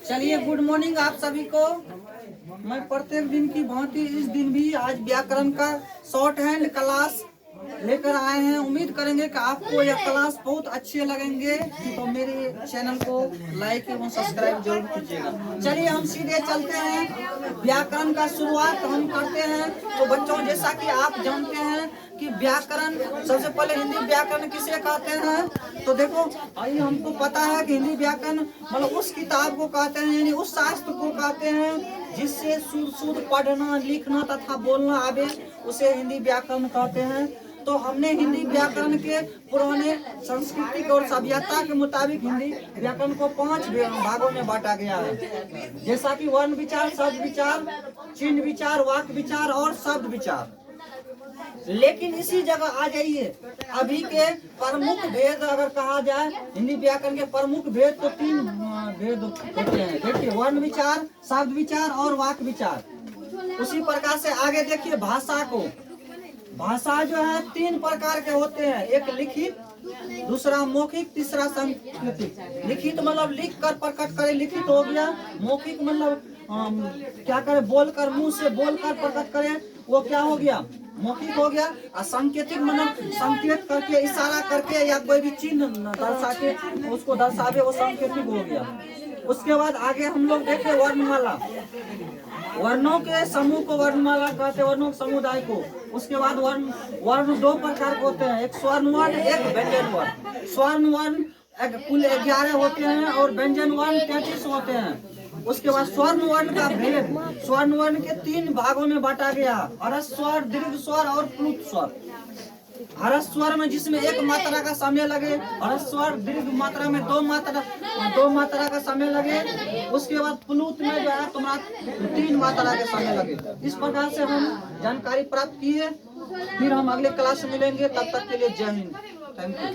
चलिए, good morning आप सभी को। मैं प्रत्येक दिन की भांति इस दिन भी आज व्याकरण का शॉर्ट हैंड क्लास लेकर आए हैं। उम्मीद करेंगे कि आपको यह क्लास बहुत अच्छे लगेंगे, तो मेरे चैनल को लाइक एवं सब्सक्राइब जरूर कीजिएगा। चलिए हम सीधे चलते हैं, व्याकरण का शुरुआत हम करते हैं। तो बच्चों, जैसा कि आप जानते हैं कि व्याकरण, सबसे पहले हिंदी व्याकरण किसे कहते हैं, तो देखो आइए, हमको पता है कि हिंदी व्याकरण मतलब उस किताब को कहते हैं, यानी उस शास्त्र को कहते हैं जिससे शुद्ध पढ़ना लिखना तथा बोलना आवे, उसे हिंदी व्याकरण कहते हैं। तो हमने हिंदी व्याकरण के पुराने सांस्कृतिक और सभ्यता के मुताबिक हिंदी व्याकरण को 5 भागों में बांटा गया है, जैसा कि वर्ण विचार, शब्द विचार, चिन्ह विचार, वाक्य विचार और शब्द विचार। लेकिन इसी जगह आ जाइए, अभी के प्रमुख भेद अगर कहा जाए, हिंदी व्याकरण के प्रमुख भेद तो 3 भेद होते हैं। देखिए, वर्ण विचार, शब्द विचार और वाक्य विचार। उसी प्रकार से आगे देखिए, भाषा को, भाषा जो है 3 प्रकार के होते हैं, एक लिखित, दूसरा मौखिक, तीसरा सांकेतिक। लिखित मतलब लिख कर प्रकट करे, लिखित हो गया। मौखिक मतलब क्या करे, बोलकर, मुंह से बोलकर प्रकट करे, वो क्या हो गया, मौखिक हो गया। और सांकेतिक मतलब संकेत करके, इशारा करके या कोई भी चिन्ह दर्शा के उसको दर्शावे, वो सांकेतिक हो गया। उसके बाद आगे हम लोग देखें वर्णमाला। वर्णों के समूह को वर्णमाला कहते हैं, वर्णों के समुदाय को। उसके बाद वर्ण 2 प्रकार के होते हैं, एक स्वर्ण वर्ण, एक व्यंजन वर्ण। स्वर्ण वर्ण कुल 11 होते हैं और व्यंजन वर्ण 33 होते हैं। उसके बाद स्वर्ण वर्ण का भेद, स्वर्ण वर्ण के 3 भागों में बांटा गया, हर्ष स्वर, दीर्घ स्वर और प्लुत स्वर। हर्ष स्वर में जिसमें 1 मात्रा का समय लगे, हर्ष स्वर दीर्घ मात्रा में 2 मात्रा का समय लगे। उसके बाद प्लुत में जो है तुम्हारा 3 मात्रा का समय लगे। इस प्रकार से हम जानकारी प्राप्त की है। फिर हम अगले क्लास में मिलेंगे, तब तक के लिए जय हिंद, थैंक यू।